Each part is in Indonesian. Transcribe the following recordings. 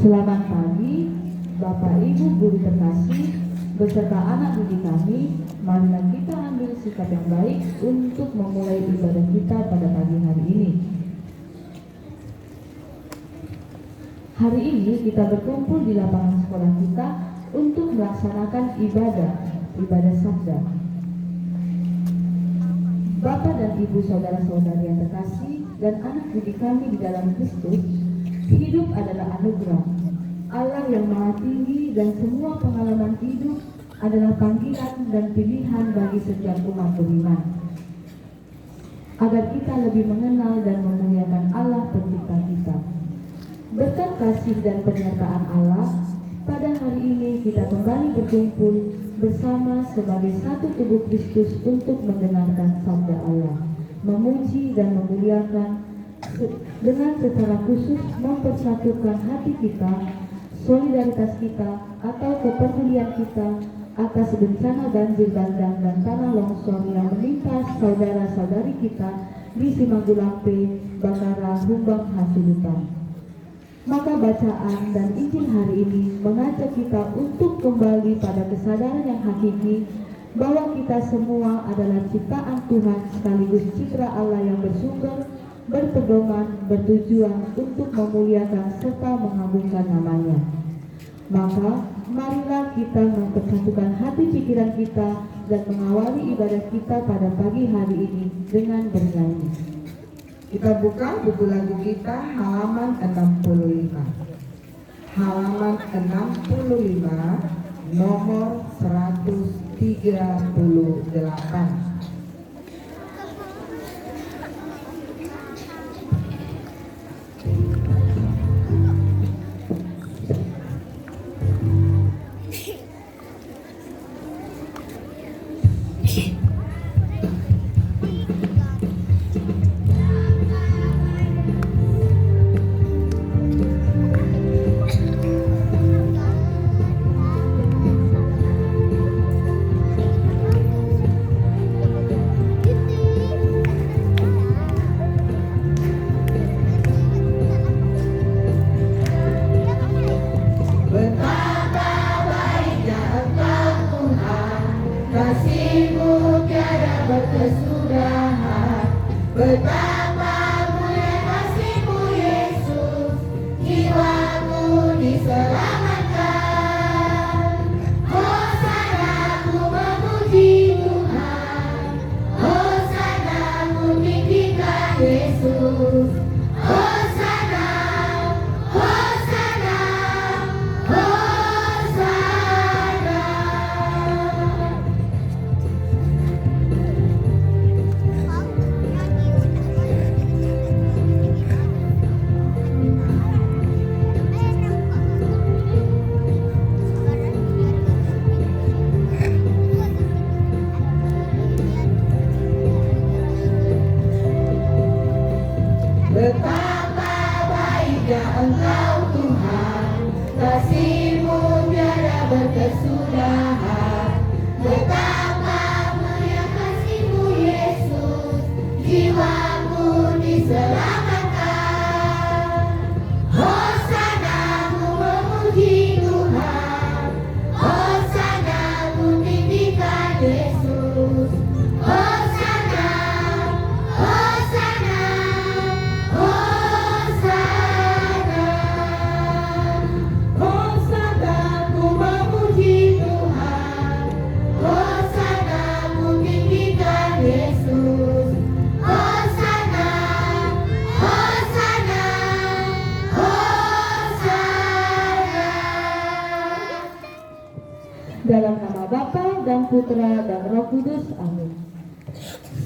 Selamat pagi, Bapak Ibu guru terkasih, beserta anak didik kami. Marilah kita ambil sikap yang baik untuk memulai ibadah kita pada pagi hari ini. Hari ini kita berkumpul di lapangan sekolah kita untuk melaksanakan ibadah sabda. Bapak dan Ibu saudara-saudari yang terkasih dan anak didik kami di dalam Kristus, hidup adalah anugerah Allah yang Maha Tinggi, dan semua pengalaman hidup adalah panggilan dan pilihan bagi setiap umat beriman, agar kita lebih mengenal dan memuliakan Allah pencipta kita. Berkat kasih dan penyertaan Allah, pada hari ini kita kembali berkumpul bersama sebagai satu tubuh Kristus untuk mendengarkan sabda Allah, memuji dan memuliakan, dengan secara khusus mempersatukan hati kita, solidaritas kita, atau kepedulian kita atas bencana banjir bandang dan tanah longsor yang menimpa saudara-saudari kita di Simagulampe, Bakara, Humbang, Hasilutan. Maka bacaan dan Injil hari ini mengajak kita untuk kembali pada kesadaran yang hakiki bahwa kita semua adalah ciptaan Tuhan sekaligus citra Allah yang bersumber, berpedoman, bertujuan untuk memuliakan serta mengagungkan namanya. Maka marilah kita mempersatukan hati pikiran kita dan mengawali ibadah kita pada pagi hari ini dengan bernyanyi. Kita buka buku lagu kita halaman 65. Halaman 65 nomor 138. Kasih-Mu tiada berkesudahan, betapa mulia kasih-Mu Yesus, jiwaku diselamatkan. Hosana ku memuji Tuhan, Hosana ku tinggikan Yesus, Hosana, Hosana, Hosana. Betapa baiknya Engkau Tuhan, kasih-Mu tiada berkesudahan, betapa mulia kasih-Mu Yesus, jiwaku diselamatkan. Hosana ku memuji Tuhan, Hosana ku tinggikan Yesus, Hosana, Hosana. Dalam nama Bapa dan Putra dan Roh Kudus, amin.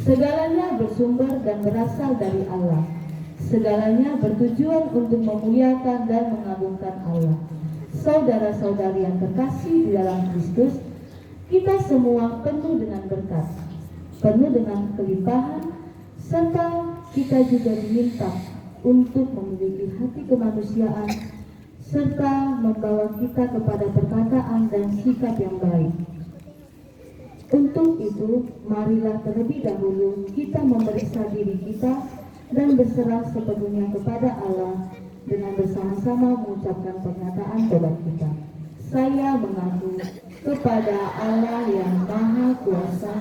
Segalanya bersumber dan berasal dari Allah. Segalanya bertujuan untuk memuliakan dan mengagungkan Allah. Saudara-saudari yang terkasih di dalam Kristus, kita semua penuh dengan berkat, penuh dengan kelimpahan, serta kita juga diminta untuk memiliki hati kemanusiaan serta membawa kita kepada perkataan dan sikap yang baik. Untuk itu, marilah terlebih dahulu kita memeriksa diri kita dan berserah sepenuhnya kepada Allah dengan bersama-sama mengucapkan pernyataan tobat kita. Saya mengaku kepada Allah yang Maha Kuasa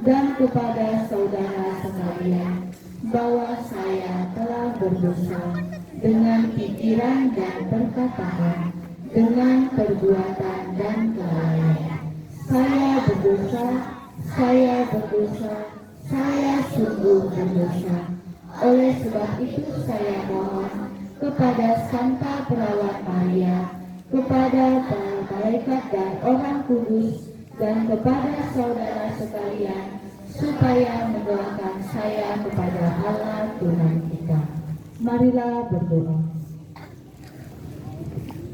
dan kepada saudara sekalian bahwa saya telah berdosa dengan pikiran dan perkataan, dengan perbuatan dan kelalaian. Saya berdosa, saya sungguh berdosa. Oleh sebab itu saya mohon kepada Santa Perawat Maria, kepada para malaikat dan orang kudus, dan kepada saudara sekalian, supaya mendoakan saya kepada Allah Tuhan kita. Marilah berdoa.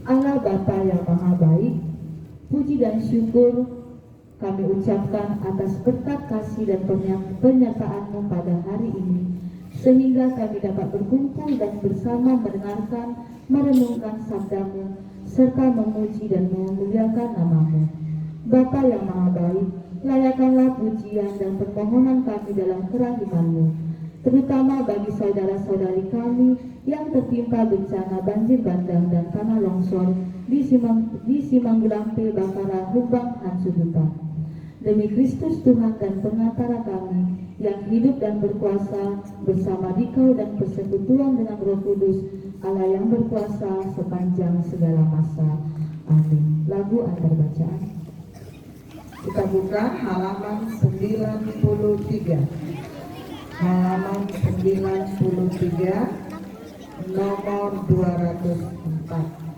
Allah Bapa yang Maha Baik, puji dan syukur kami ucapkan atas berkat kasih dan penyertaan-Mu pada hari ini, sehingga kami dapat berkumpul dan bersama mendengarkan, merenungkan sabda-Mu, serta memuji dan memuliakan nama-Mu. Bapa yang Maha Baik, layakkanlah pujian dan permohonan kami dalam kerahiman-Mu, terutama bagi saudara-saudari kami yang tertimpa bencana banjir bandang dan tanah longsor di Simanggelampe, Bakara, Humbang, Hansuduta. Demi Kristus Tuhan dan pengantara kami yang hidup dan berkuasa bersama Dikau dan persekutuan dengan Roh Kudus, Allah yang berkuasa sepanjang segala masa. Amin. Lagu antar bacaan. Kita buka halaman 93. Halaman 93, nomor 204.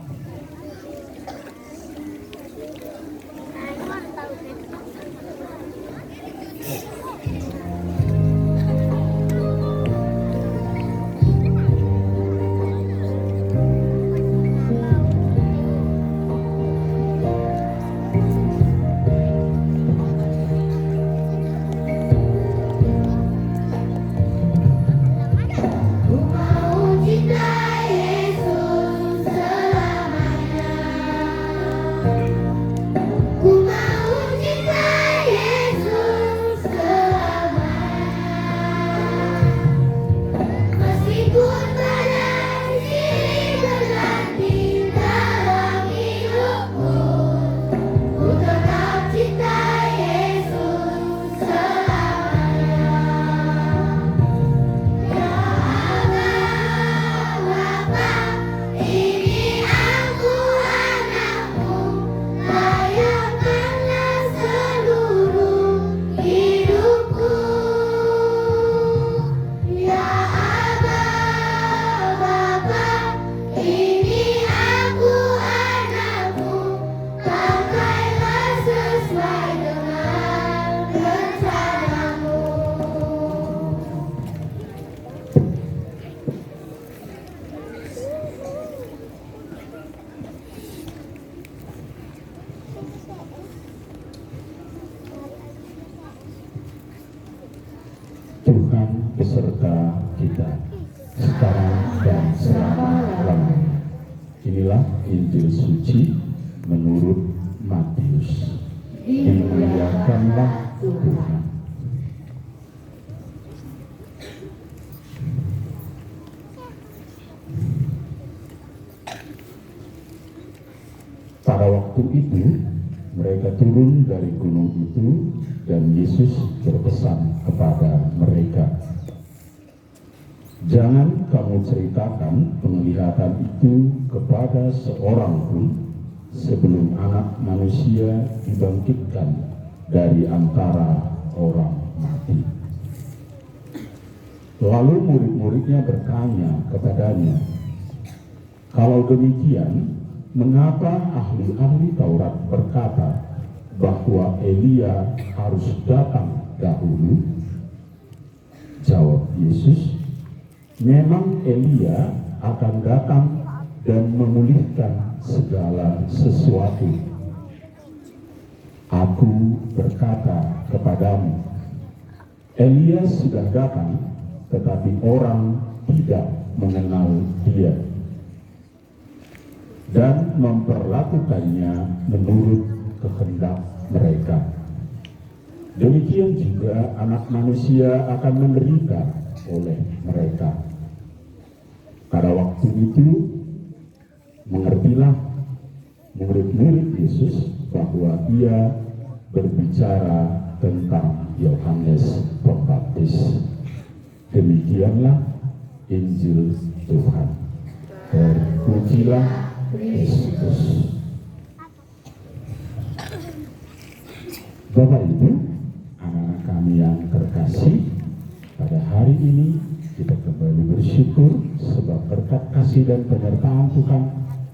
Tuhan beserta kita sekarang dan selama-lamanya. Inilah Injil suci menurut Matius. Dimuliakanlah Tuhan. Pada waktu itu mereka turun dari gunung itu dan Yesus berpesan kepada mereka, "Jangan kamu ceritakan penglihatan itu kepada seorang pun sebelum Anak Manusia dibangkitkan dari antara orang mati." Lalu murid-muridnya bertanya kepadanya, "Kalau demikian, mengapa ahli-ahli Taurat berkata bahwa Elia harus datang dahulu?" Jawab Yesus, "Memang Elia akan datang dan memulihkan segala sesuatu. Aku berkata kepadamu, Elia sudah datang, tetapi orang tidak mengenal dia dan memperlakukannya menurut kehendak mereka. Demikian juga Anak Manusia akan menderita oleh mereka. Pada waktu itu, mengertilah murid-murid Yesus bahwa ia berbicara tentang Yohanes Pembaptis. Demikianlah Injil Tuhan. Terpujilah Kristus. Bapak Ibu, anak-anak kami yang terkasih, pada hari ini kita kembali bersyukur sebab berkat kasih dan penyertaan Tuhan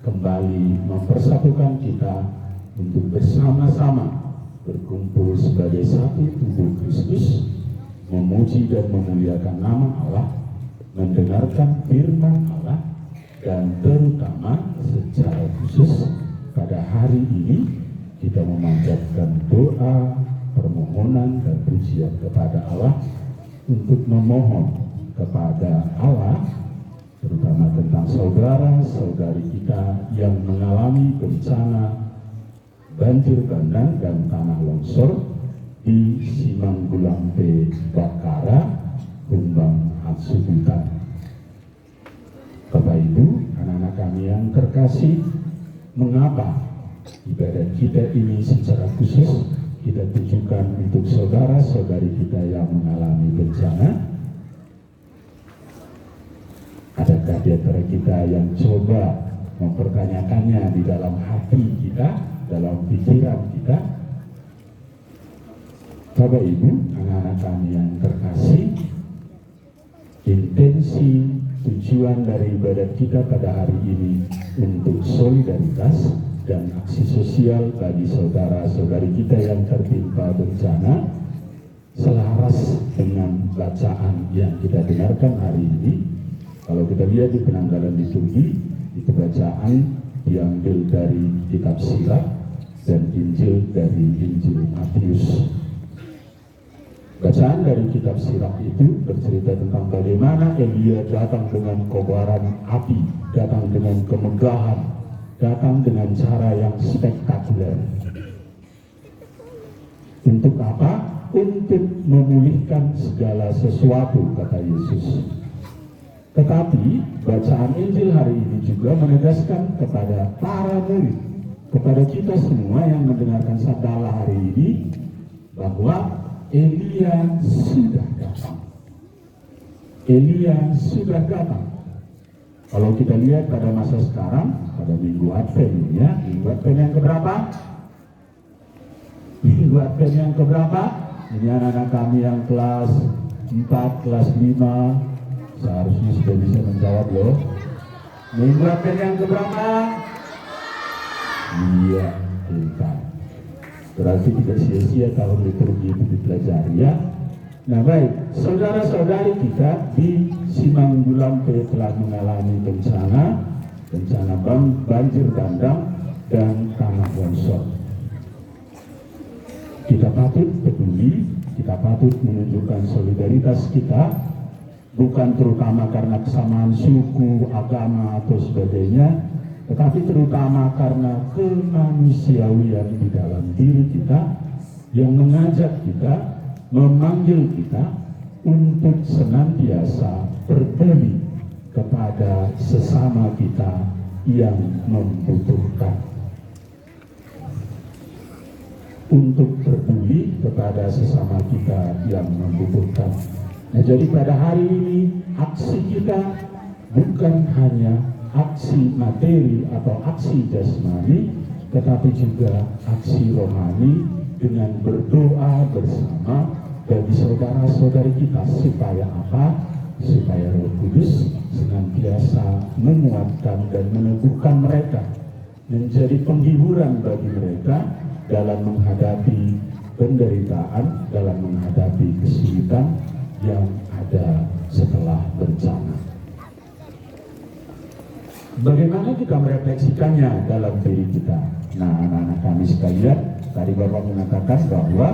kembali mempersatukan kita untuk bersama-sama berkumpul sebagai satu tubuh Kristus, memuji dan memuliakan nama Allah, mendengarkan firman Allah, dan terutama secara khusus pada hari ini kita memanjatkan doa, permohonan, dan pujian kepada Allah untuk memohon kepada Allah terutama tentang saudara-saudari kita yang mengalami bencana banjir bandang dan tanah longsor di Simanggulampe, Bakara, Humbang, Hatsubutan. Bapak Ibu, anak-anak kami yang terkasih, mengapa ibadah kita ini secara khusus kita tujukan untuk saudara-saudari kita yang mengalami bencana? Adakah di antara kita yang coba mempertanyakannya di dalam hati kita, dalam pikiran kita? Bapak Ibu, anak-anak kami yang terkasih, intensi tujuan dari ibadah kita pada hari ini untuk solidaritas dan aksi sosial bagi saudara-saudari kita yang tertimpa bencana selaras dengan bacaan yang kita dengarkan hari ini. Kalau kita lihat di penanggalan liturgi, itu bacaan diambil dari kitab Sirah dan Injil dari Injil Matius. Bacaan dari kitab Sirah itu bercerita tentang bagaimana Elia datang dengan kobaran api, datang dengan kemegahan, datang dengan cara yang spektakuler. Untuk apa? Untuk memulihkan segala sesuatu, kata Yesus. Tetapi bacaan Injil hari ini juga menegaskan kepada para murid, kepada kita semua yang mendengarkan sabda Allah hari ini, bahwa Elia sudah datang. Elia sudah datang. Kalau kita lihat pada masa sekarang, pada Minggu Advent ini ya, Minggu Advent yang keberapa? Minggu Advent yang keberapa? Ini anak-anak kami yang kelas 4, kelas 5, seharusnya sudah bisa menjawab loh. Minggu Advent yang keberapa? Iya, pintar. Berarti tidak sia-sia tahun liturgi itu dipelajari ya. Nah baik, saudara-saudari kita di Simanggulampe telah mengalami bencana banjir bandang dan tanah longsor. Kita patut peduli, kita patut menunjukkan solidaritas kita, bukan terutama karena kesamaan suku, agama, atau sebagainya, tetapi terutama karena kemanusiawian di dalam diri kita yang mengajak kita, memanggil kita untuk senantiasa peduli kepada sesama kita yang membutuhkan. Untuk peduli kepada sesama kita yang membutuhkan. Nah, jadi pada hari ini aksi kita bukan hanya aksi materi atau aksi jasmani, tetapi juga aksi rohani dengan berdoa bersama bagi saudara-saudari kita supaya apa? Supaya Roh Kudus senantiasa menguatkan dan meneguhkan mereka, menjadi penghiburan bagi mereka dalam menghadapi penderitaan, dalam menghadapi kesulitan yang ada setelah bencana. Bagaimana kita merefleksikannya dalam diri kita? Nah, anak-anak kami sekalian, tadi Bapak mengatakan bahwa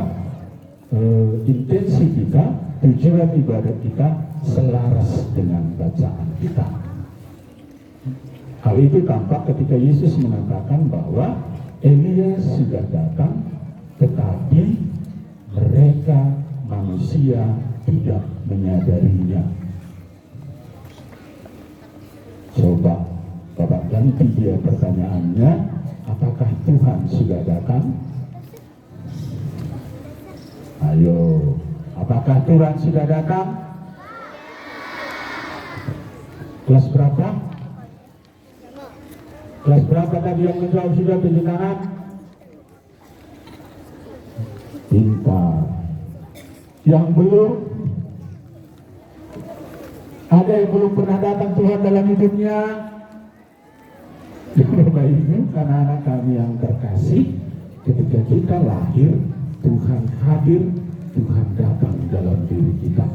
intensi kita, tujuan ibadat kita selaras dengan bacaan kita. Hal itu tampak ketika Yesus mengatakan bahwa Elia sudah datang, tetapi mereka manusia tidak menyadarinya. Coba Bapak ganti dia pertanyaannya, apakah Tuhan sudah datang? Ayo, apakah Tuhan sudah datang? Kelas berapa? Kelas berapa tadi yang menjawab sudah, tunjuk tangan? Pintar. Yang belum? Ada yang belum pernah datang Tuhan dalam hidupnya? Bapak Ibu, anak-anak kami yang terkasih, ketika kita lahir, Tuhan hadir, Tuhan datang dalam diri kita.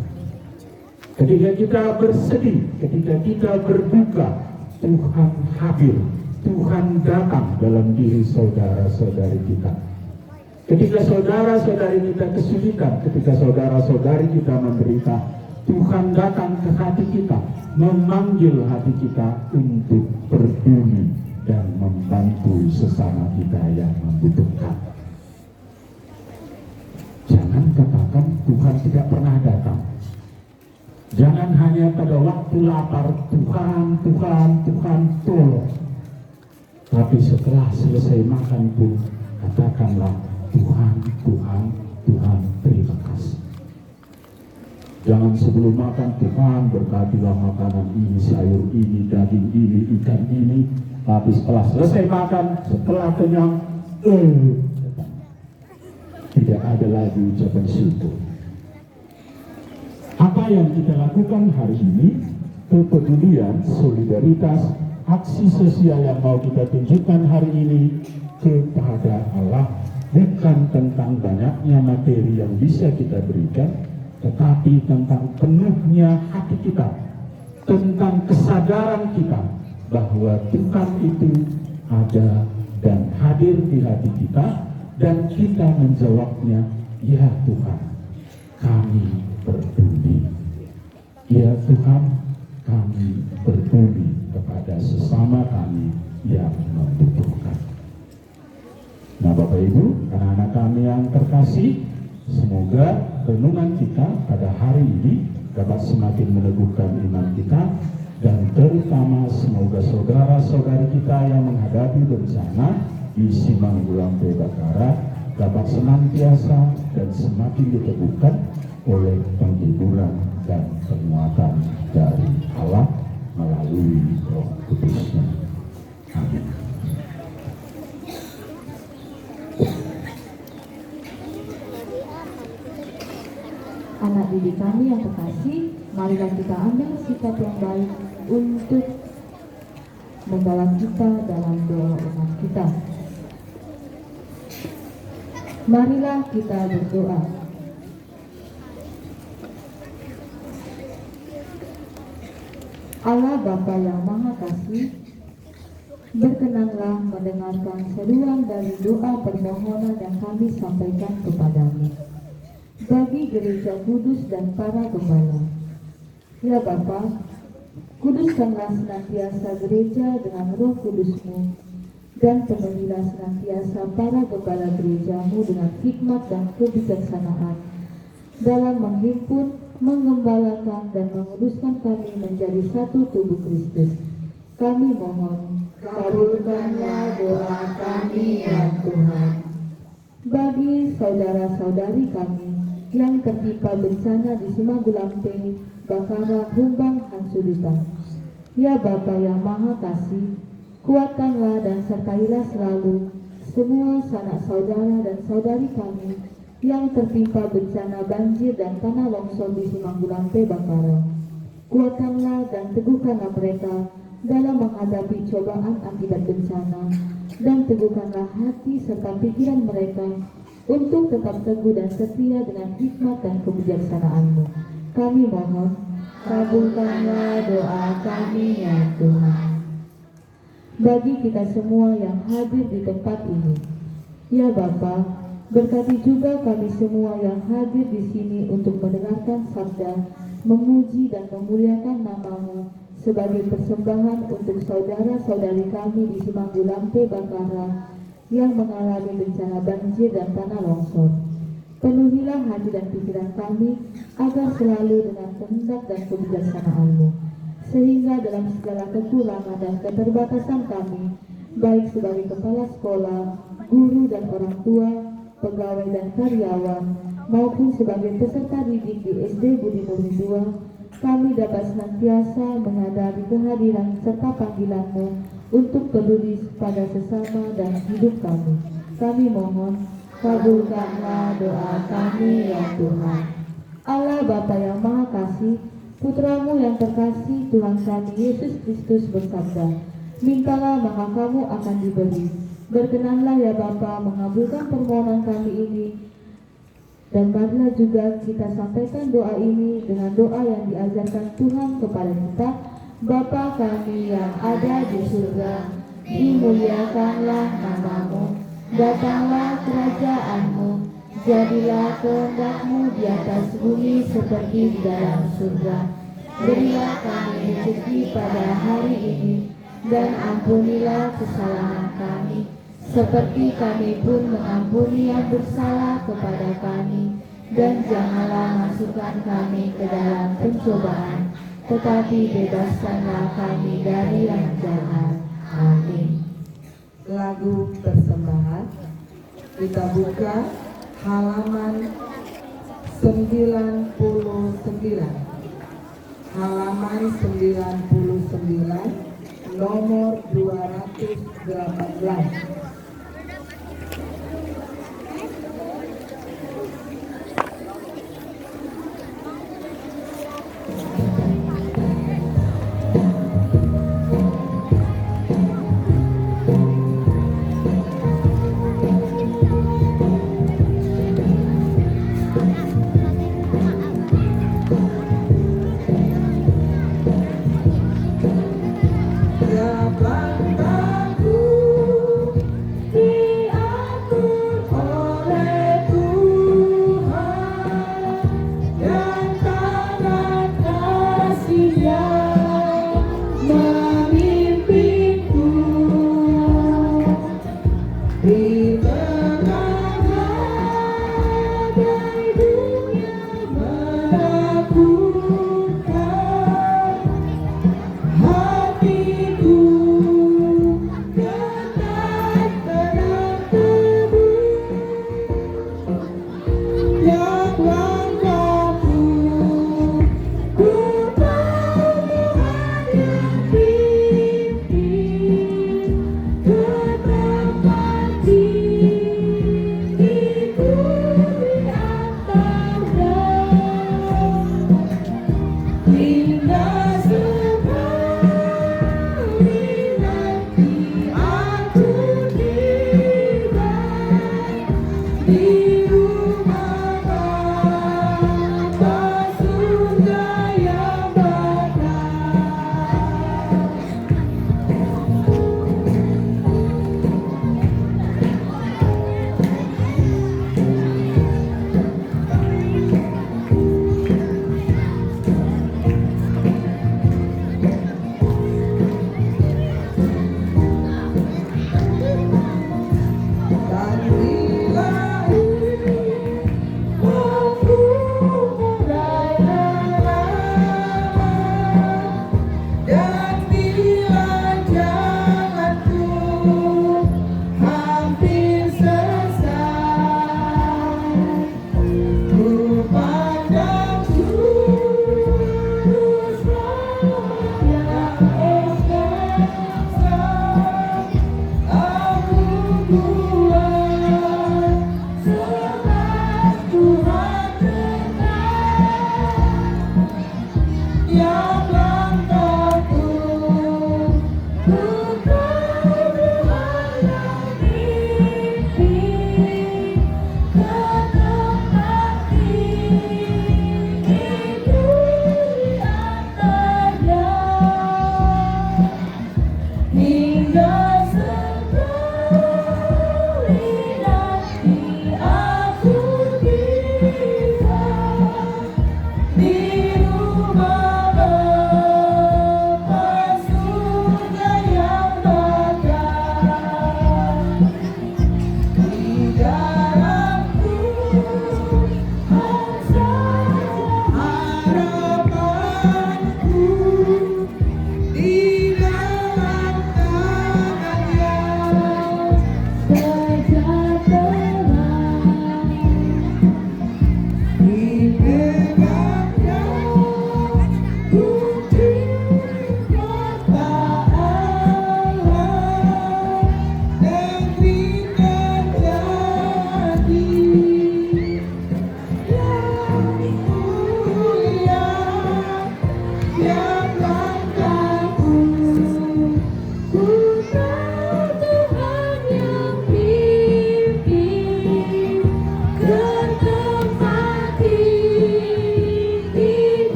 Ketika kita bersedih, ketika kita berduka, Tuhan hadir, Tuhan datang dalam diri saudara-saudari kita. Ketika saudara-saudari kita kesulitan, ketika saudara-saudari kita menderita, Tuhan datang ke hati kita, memanggil hati kita untuk peduli dan membantu sesama kita yang membutuhkan. Jangan katakan Tuhan tidak pernah datang. Jangan hanya pada waktu lapar, Tuhan, Tuhan, Tuhan, tolong. Tapi setelah selesai makan pun, katakanlah, Tuhan, Tuhan, Tuhan, terima kasih. Jangan sebelum makan, Tuhan berkatilah makanan ini, sayur ini, daging ini, ikan ini. Tapi setelah selesai makan, setelah kenyang, tidak ada lagi ucapan syukur. Apa yang kita lakukan hari ini, kepedulian, solidaritas, aksi sosial yang mau kita tunjukkan hari ini kepada Allah, bukan tentang banyaknya materi yang bisa kita berikan, tetapi tentang penuhnya hati kita, tentang kesadaran kita bahwa Tuhan itu ada dan hadir di hati kita, dan kita menjawabnya, ya Tuhan, kami peduli. Ya Tuhan, kami peduli kepada sesama kami yang membutuhkan. Nah Bapak Ibu, anak-anak kami yang terkasih, semoga renungan kita pada hari ini dapat semakin meneguhkan iman kita, dan terutama semoga saudara-saudari kita yang menghadapi bencana di Simanggulampe Bakara dapat senantiasa dan semakin diteguhkan oleh penghiburan dan penguatan dari Allah melalui Roh Kudus-Nya. Amin. Anak didik kami yang terkasih, marilah kita ambil sikap yang baik untuk membawa kita dalam doa umat kita. Marilah kita berdoa. Allah Bapa yang Maha Kasih, berkenanlah mendengarkan seruan dari doa permohonan yang kami sampaikan kepadamu bagi gereja kudus dan para gembala. Ya Bapa, kuduskanlah senantiasa gereja dengan Roh Kudus-Mu, dan penuhilah senantiasa para gembala gerejamu dengan hikmat dan kebijaksanaan dalam menghimpun, mengembalakan, dan menguduskan kami menjadi satu tubuh Kristus. Kami mohon, kabulkanlah doa kami ya Tuhan. Bagi saudara-saudari kami yang tertimpa bencana di Simanggulampe, Bakara, Humbang, Hansudutan, ya Bapa yang Maha Kasih, kuatkanlah dan sertailah selalu semua sanak saudara dan saudari kami yang tertimpa bencana banjir dan tanah longsor di Simanggulampe Bakara. Kuatkanlah dan teguhkanlah mereka dalam menghadapi cobaan akibat bencana, dan teguhkanlah hati serta pikiran mereka untuk tetap teguh dan setia dengan hikmat dan kebijaksanaan-Mu. Kami mohon, kabulkanlah doa kami ya Tuhan. Bagi kita semua yang hadir di tempat ini, ya Bapa, berkati juga kami semua yang hadir di sini untuk mendengarkan sabda, memuji dan memuliakan nama-Mu sebagai persembahan untuk saudara-saudari kami di Simanggulampe Bakara yang mengalami bencana banjir dan tanah longsor. Penuhilah hati dan pikiran kami agar selalu dengan kehendak dan kebijaksanaan-Mu, sehingga dalam segala kekurangan dan keterbatasan kami, baik sebagai kepala sekolah, guru dan orang tua, pegawai dan karyawan, maupun sebagai peserta didik di SD Budi Nurmi II, kami dapat senantiasa menghadiri kehadiran serta panggilan-Mu untuk peduli pada sesama dan hidup kami. Kami mohon, kabulkanlah doa kami ya Tuhan. Allah Bapa yang Maha Kasih, Putra-Mu yang terkasih, Tuhan kami Yesus Kristus bersabda, mintalah maka kamu akan diberi. Berkenanlah ya Bapa mengabulkan permohonan kami ini, dan marilah juga kita sampaikan doa ini dengan doa yang diajarkan Tuhan kepada kita. Bapa kami yang ada di surga, dimuliakanlah nama-Mu, datanglah kerajaan-Mu, jadilah kehendak-Mu di atas bumi seperti di dalam surga. Berilah kami rezeki pada hari ini, dan ampunilah kesalahan kami, seperti kami pun mengampuni yang bersalah kepada kami, dan janganlah masukkan kami ke dalam pencobaan, tetapi bebaskanlah kami dari yang jahat. Amin. Lagu persembahan kita buka halaman 99, halaman 99, nomor 218.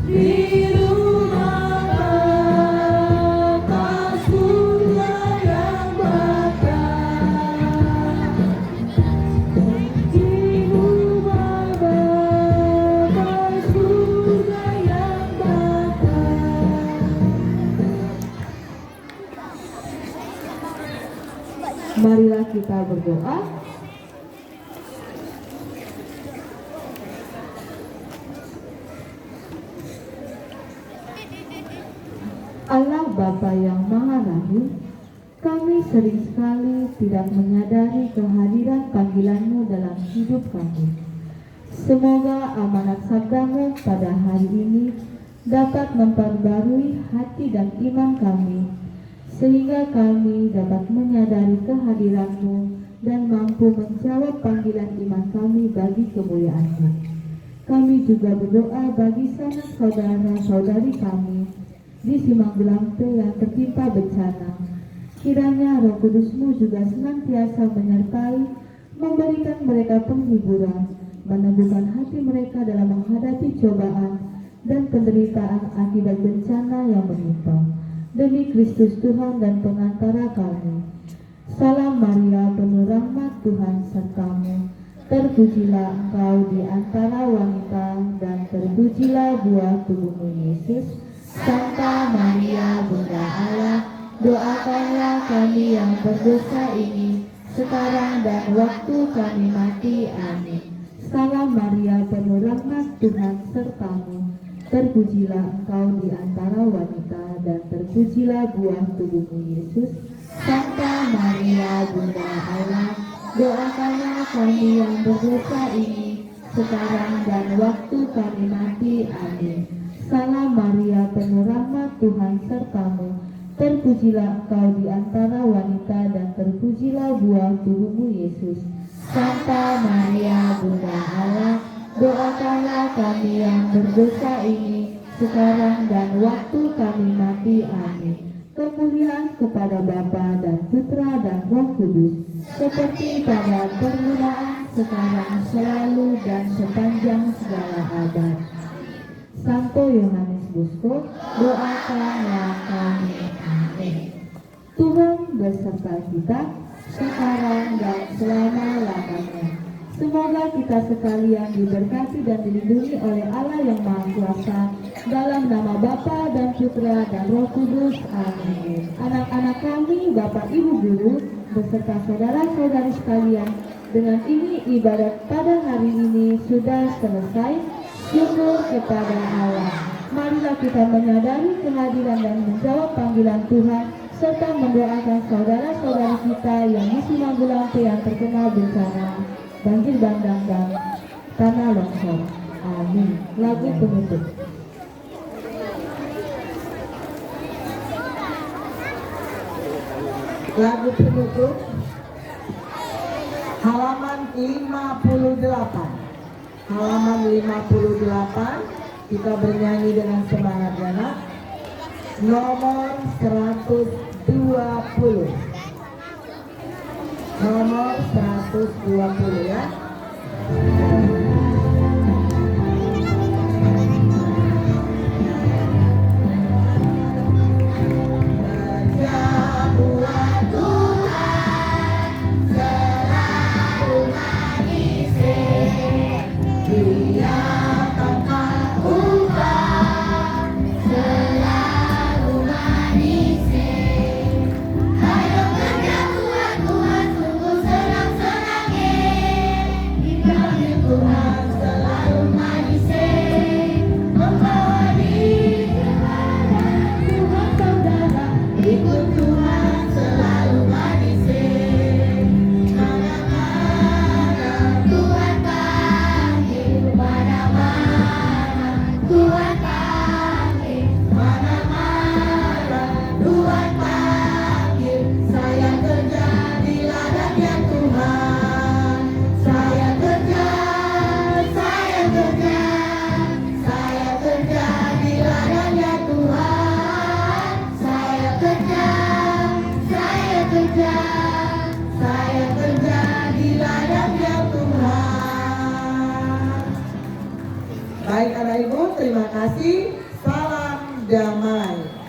di rumah Bapa surga yang bakar. Di rumah Bapa surga yang bakar. Marilah kita berdoa. Allah Bapa yang Maha Rahim, kami sering sekali tidak menyadari kehadiran panggilan-Mu dalam hidup kami. Semoga amanat sabda-Mu pada hari ini dapat memperbarui hati dan iman kami, sehingga kami dapat menyadari kehadiran-Mu dan mampu menjawab panggilan iman kami bagi kemuliaan-Mu. Kami juga berdoa bagi sanak saudara-saudari kami di Simanggelampe yang tertimpa bencana. Kiranya Roh Kudus-Mu juga senantiasa menyertai, memberikan mereka penghiburan, meneguhkan hati mereka dalam menghadapi cobaan dan penderitaan akibat bencana yang menimpa. Demi Kristus Tuhan dan pengantara kami. Salam Maria, penuh rahmat Tuhan sertamu. Terpujilah engkau di antara wanita, dan terpujilah buah tubuhmu Yesus. Santa Maria, Bunda Allah, doakanlah kami yang berdosa ini, sekarang dan waktu kami mati. Amin. Salam Maria, penuh rahmat Tuhan sertamu. Terpujilah engkau di antara wanita, dan terpujilah buah tubuhmu Yesus. Santa Maria, Bunda Allah, doakanlah kami yang berdosa ini, sekarang dan waktu kami mati. Amin. Salam Maria, penuh rahmat Tuhan sertamu. Terpujilah engkau di antara wanita, dan terpujilah buah tubuhmu Yesus. Santa Maria, Bunda Allah, doakanlah kami yang berdosa ini, sekarang dan waktu kami mati. Amin. Kemuliaan kepada Bapa dan Putra dan Roh Kudus, seperti pada permulaan, sekarang, selalu, dan sepanjang segala abad. Santo Yohanes Bosco, doakanlah kami. Amin. Tuhan beserta kita, sekarang dan selama-lamanya. Semoga kita sekalian diberkati dan dilindungi oleh Allah yang Maha Kuasa, dalam nama Bapa dan Putra dan Roh Kudus. Amin. Anak-anak kami, Bapak Ibu Guru, beserta saudara-saudari sekalian, dengan ini ibadat pada hari ini sudah selesai. Syukur kepada Allah. Marilah kita menyadari kehadiran dan menjawab panggilan Tuhan, serta mendoakan saudara-saudari kita yang di Simanggelampe yang terkena bencana banjir bandang dan tanah longsor. Amin. Lagu penutup. Lagu penutup halaman 58. Halaman 58, kita bernyanyi dengan semangat ya nak. Nomor 120. Nomor 120 ya. Baik anak ibu, terima kasih. damai.